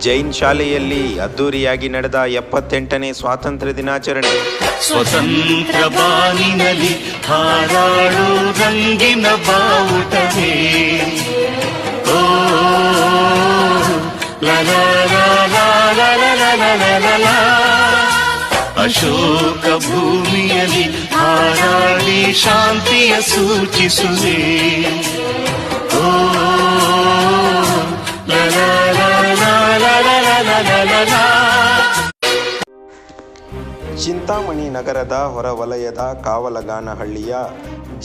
ಜೈನ್ ಶಾಲೆಯಲ್ಲಿ ಅದ್ದೂರಿಯಾಗಿ ನಡೆದ 78ನೇ ಸ್ವಾತಂತ್ರ್ಯ ದಿನಾಚರಣೆ. ಸ್ವತಂತ್ರ ಬಾನಿನಲ್ಲಿ ಹಾರಾಡು ರಂಗಿನ ಬಾವುಟವೇ, ಓ ಲಲಾ ಅಶೋಕ ಭೂಮಿಯಲ್ಲಿ ಹಾರಾಡಿ ಶಾಂತಿಯ ಸೂಚಿಸುವೆ, ಓ ಲಲಾ ಚಿಂತಾಮಣಿ ನಗರದ ಹೊರವಲಯದ ಕಾವಲಗಾನಹಳ್ಳಿಯ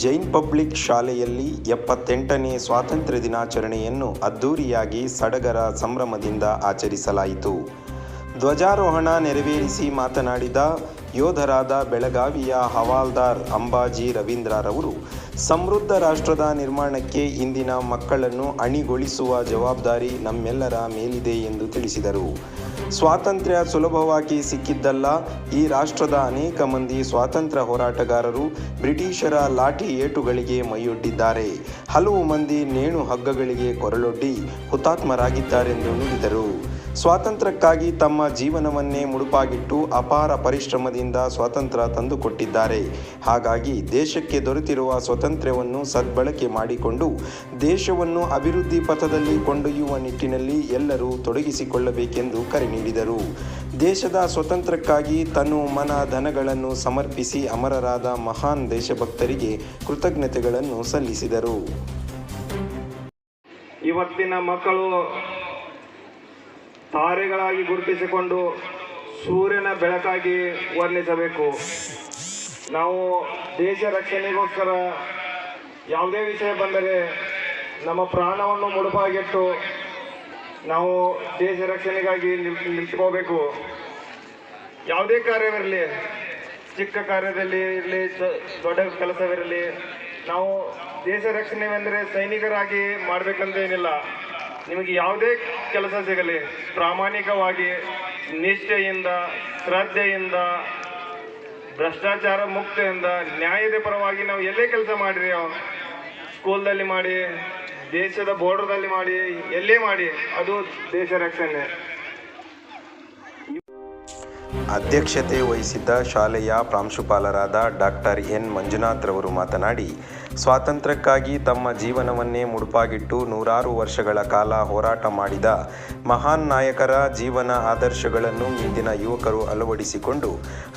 ಜೈನ್ ಪಬ್ಲಿಕ್ ಶಾಲೆಯಲ್ಲಿ 78ನೇ ಸ್ವಾತಂತ್ರ್ಯ ದಿನಾಚರಣೆಯನ್ನು ಅದ್ದೂರಿಯಾಗಿ ಸಡಗರ ಸಂಭ್ರಮದಿಂದ ಆಚರಿಸಲಾಯಿತು. ಧ್ವಜಾರೋಹಣ ನೆರವೇರಿಸಿ ಮಾತನಾಡಿದ ಯೋಧರಾದ ಬೆಳಗಾವಿಯ ಹವಾಲ್ದಾರ್ ಅಂಬಾಜಿ ರವೀಂದ್ರರವರು, ಸಮೃದ್ಧ ರಾಷ್ಟ್ರದ ನಿರ್ಮಾಣಕ್ಕೆ ಇಂದಿನ ಮಕ್ಕಳನ್ನು ಅಣಿಗೊಳಿಸುವ ಜವಾಬ್ದಾರಿ ನಮ್ಮೆಲ್ಲರ ಮೇಲಿದೆ ಎಂದು ತಿಳಿಸಿದರು. ಸ್ವಾತಂತ್ರ್ಯ ಸುಲಭವಾಗಿ ಸಿಕ್ಕಿದ್ದಲ್ಲ, ಈ ರಾಷ್ಟ್ರದ ಅನೇಕ ಮಂದಿ ಸ್ವಾತಂತ್ರ್ಯ ಹೋರಾಟಗಾರರು ಬ್ರಿಟಿಷರ ಲಾಠಿ ಏಟುಗಳಿಗೆ ಮೈಯೊಡ್ಡಿದ್ದಾರೆ. ಹಲವು ಮಂದಿ ನೇಣು ಹಗ್ಗಗಳಿಗೆ ಕೊರಳೊಡ್ಡಿ ಹುತಾತ್ಮರಾಗಿದ್ದಾರೆಂದು ನುಡಿದರು. ಸ್ವಾತಂತ್ರ್ಯಕ್ಕಾಗಿ ತಮ್ಮ ಜೀವನವನ್ನೇ ಮುಡುಪಾಗಿಟ್ಟು ಅಪಾರ ಪರಿಶ್ರಮದಿಂದ ಸ್ವಾತಂತ್ರ್ಯ ತಂದುಕೊಟ್ಟಿದ್ದಾರೆ. ಹಾಗಾಗಿ ದೇಶಕ್ಕೆ ದೊರೆತಿರುವ ಸ್ವಾತಂತ್ರ್ಯವನ್ನು ಸದ್ಬಳಕೆ ಮಾಡಿಕೊಂಡು ದೇಶವನ್ನು ಅಭಿವೃದ್ಧಿ ಪಥದಲ್ಲಿ ಕೊಂಡೊಯ್ಯುವ ನಿಟ್ಟಿನಲ್ಲಿ ಎಲ್ಲರೂ ತೊಡಗಿಸಿಕೊಳ್ಳಬೇಕೆಂದು ಕರೆ ನೀಡಿದರು. ದೇಶದ ಸ್ವಾತಂತ್ರ್ಯಕ್ಕಾಗಿ ತನು ಮನ ಧನಗಳನ್ನು ಸಮರ್ಪಿಸಿ ಅಮರರಾದ ಮಹಾನ್ ದೇಶಭಕ್ತರಿಗೆ ಕೃತಜ್ಞತೆಗಳನ್ನು ಸಲ್ಲಿಸಿದರು. ಇವತ್ತಿನ ಮಕ್ಕಳು ತಾರೆಗಳಾಗಿ ಗುರುತಿಸಿಕೊಂಡು ಸೂರ್ಯನ ಬೆಳಕಾಗಿ ವರ್ಣಿಸಬೇಕು. ನಾವು ದೇಶ ರಕ್ಷಣೆಗೋಸ್ಕರ ಯಾವುದೇ ವಿಷಯ ಬಂದರೆ ನಮ್ಮ ಪ್ರಾಣವನ್ನು ಮುಡುಪಾಗಿಟ್ಟು ನಾವು ದೇಶ ರಕ್ಷಣೆಗಾಗಿ ನಿಂತ್ಕೋಬೇಕು. ಯಾವುದೇ ಕಾರ್ಯವಿರಲಿ, ಚಿಕ್ಕ ಕಾರ್ಯದಲ್ಲಿ ಇರಲಿ, ದೊಡ್ಡ ಕೆಲಸವಿರಲಿ, ನಾವು ದೇಶ ರಕ್ಷಣೆವೆಂದರೆ ಸೈನಿಕರಾಗಿ ಮಾಡಬೇಕಂತೇನಿಲ್ಲ. ನಿಮಗೆ ಯಾವುದೇ ಕೆಲಸ ಸಿಗಲಿ, ಪ್ರಾಮಾಣಿಕವಾಗಿ, ನಿಷ್ಠೆಯಿಂದ, ಶ್ರದ್ಧೆಯಿಂದ, ಭ್ರಷ್ಟಾಚಾರ ಮುಕ್ತಿಯಿಂದ, ನ್ಯಾಯದ ಪರವಾಗಿ ನಾವು ಎಲ್ಲೇ ಕೆಲಸ ಮಾಡಿರಿ, ಸ್ಕೂಲ್ದಲ್ಲಿ ಮಾಡಿ, ದೇಶದ ಬಾರ್ಡರ್ದಲ್ಲಿ ಮಾಡಿ, ಎಲ್ಲೇ ಮಾಡಿ, ಅದು ದೇಶ ರಕ್ಷಣೆ. ಅಧ್ಯಕ್ಷತೆ ವಹಿಸಿದ್ದ ಶಾಲೆಯ ಪ್ರಾಂಶುಪಾಲರಾದ ಡಾಕ್ಟರ್ ಎನ್ ಮಂಜುನಾಥ್ ರವರು ಮಾತನಾಡಿ, ಸ್ವಾತಂತ್ರ್ಯಕ್ಕಾಗಿ ತಮ್ಮ ಜೀವನವನ್ನೇ ಮುಡುಪಾಗಿಟ್ಟು 100 ವರ್ಷಗಳ ಕಾಲ ಹೋರಾಟ ಮಾಡಿದ ಮಹಾನ್ ನಾಯಕರ ಜೀವನ ಆದರ್ಶಗಳನ್ನು ಇಂದಿನ ಯುವಕರು ಅಳವಡಿಸಿಕೊಂಡು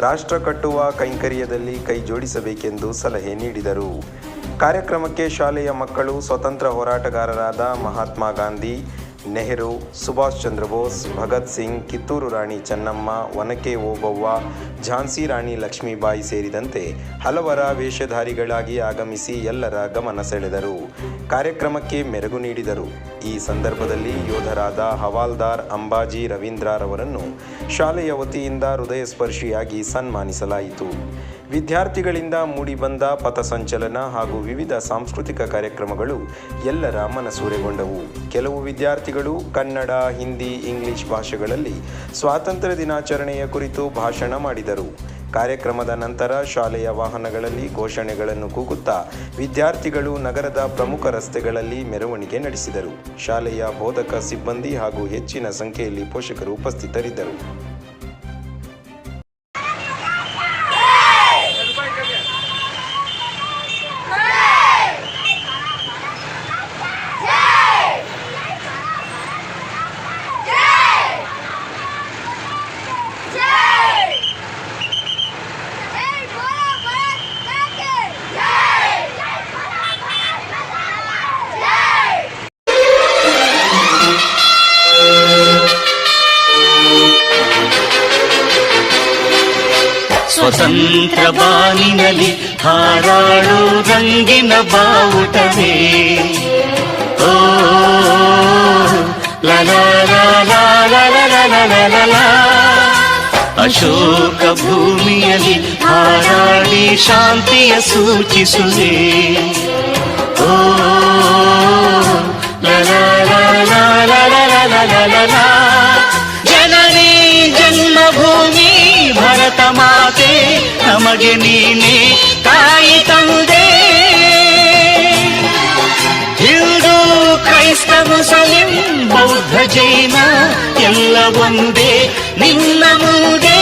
ರಾಷ್ಟ್ರ ಕಟ್ಟುವ ಕೈಂಕರ್ಯದಲ್ಲಿ ಕೈ ಜೋಡಿಸಬೇಕೆಂದು ಸಲಹೆ ನೀಡಿದರು. ಕಾರ್ಯಕ್ರಮಕ್ಕೆ ಶಾಲೆಯ ಮಕ್ಕಳು ಸ್ವತಂತ್ರ ಹೋರಾಟಗಾರರಾದ ಮಹಾತ್ಮ ಗಾಂಧಿ, ನೆಹರು, ಸುಭಾಷ್ ಚಂದ್ರ ಬೋಸ್, ಭಗತ್ ಸಿಂಗ್, ಕಿತ್ತೂರು ರಾಣಿ ಚೆನ್ನಮ್ಮ, ಒನಕೆ ಓಬವ್ವ, ಝಾನ್ಸಿ ರಾಣಿ ಲಕ್ಷ್ಮೀಬಾಯಿ ಸೇರಿದಂತೆ ಹಲವರ ವೇಷಧಾರಿಗಳಾಗಿ ಆಗಮಿಸಿ ಎಲ್ಲರ ಗಮನ ಸೆಳೆದರು. ಕಾರ್ಯಕ್ರಮಕ್ಕೆ ಮೆರುಗು ನೀಡಿದರು. ಈ ಸಂದರ್ಭದಲ್ಲಿ ಯೋಧರಾದ ಹವಾಲ್ದಾರ್ ಅಂಬಾಜಿ ರವೀಂದ್ರರವರನ್ನು ಶಾಲೆಯ ವತಿಯಿಂದ ಹೃದಯಸ್ಪರ್ಶಿಯಾಗಿ ಸನ್ಮಾನಿಸಲಾಯಿತು. ವಿದ್ಯಾರ್ಥಿಗಳಿಂದ ಮೂಡಿಬಂದ ಪಥಸಂಚಲನ ಹಾಗೂ ವಿವಿಧ ಸಾಂಸ್ಕೃತಿಕ ಕಾರ್ಯಕ್ರಮಗಳು ಎಲ್ಲರ ಮನಸೂರೆಗೊಂಡವು. ಕೆಲವು ವಿದ್ಯಾರ್ಥಿಗಳು ಕನ್ನಡ, ಹಿಂದಿ, ಇಂಗ್ಲಿಷ್ ಭಾಷೆಗಳಲ್ಲಿ ಸ್ವಾತಂತ್ರ್ಯ ದಿನಾಚರಣೆಯ ಕುರಿತು ಭಾಷಣ ಮಾಡಿದರು. ಕಾರ್ಯಕ್ರಮದ ನಂತರ ಶಾಲೆಯ ವಾಹನಗಳಲ್ಲಿ ಘೋಷಣೆಗಳನ್ನು ಕೂಗುತ್ತಾ ವಿದ್ಯಾರ್ಥಿಗಳು ನಗರದ ಪ್ರಮುಖ ರಸ್ತೆಗಳಲ್ಲಿ ಮೆರವಣಿಗೆ ನಡೆಸಿದರು. ಶಾಲೆಯ ಬೋಧಕ ಸಿಬ್ಬಂದಿ ಹಾಗೂ ಹೆಚ್ಚಿನ ಸಂಖ್ಯೆಯಲ್ಲಿ ಪೋಷಕರು ಉಪಸ್ಥಿತರಿದ್ದರು. ಸ್ವತಂತ್ರ ಬಾನಿನಲ್ಲಿ ಹಾರಾಡು ರಂಗಿನ ಬಾವುಟವೇ, ಓ ಲಲಾ ಅಶೋಕ ಭೂಮಿಯಲ್ಲಿ ಹಾರಾಡಿ ಶಾಂತಿಯ ಸೂಚಿಸುವೆ, ಓ ಲಲಾ ಜನನಿ ಜನ್ಮಭೂಮಿ ಭರತ ಮಾತೆ, ನಮಗೆ ನೀನೆ ತಾಯಿ ತಂದೆ. ಹಿಂದೂ, ಕ್ರೈಸ್ತ, ಮುಸಲಿಂ, ಬೌದ್ಧ, ಜೈನ ಎಲ್ಲ ಒಂದೇ ನಿನ್ನ ಮುಂದೆ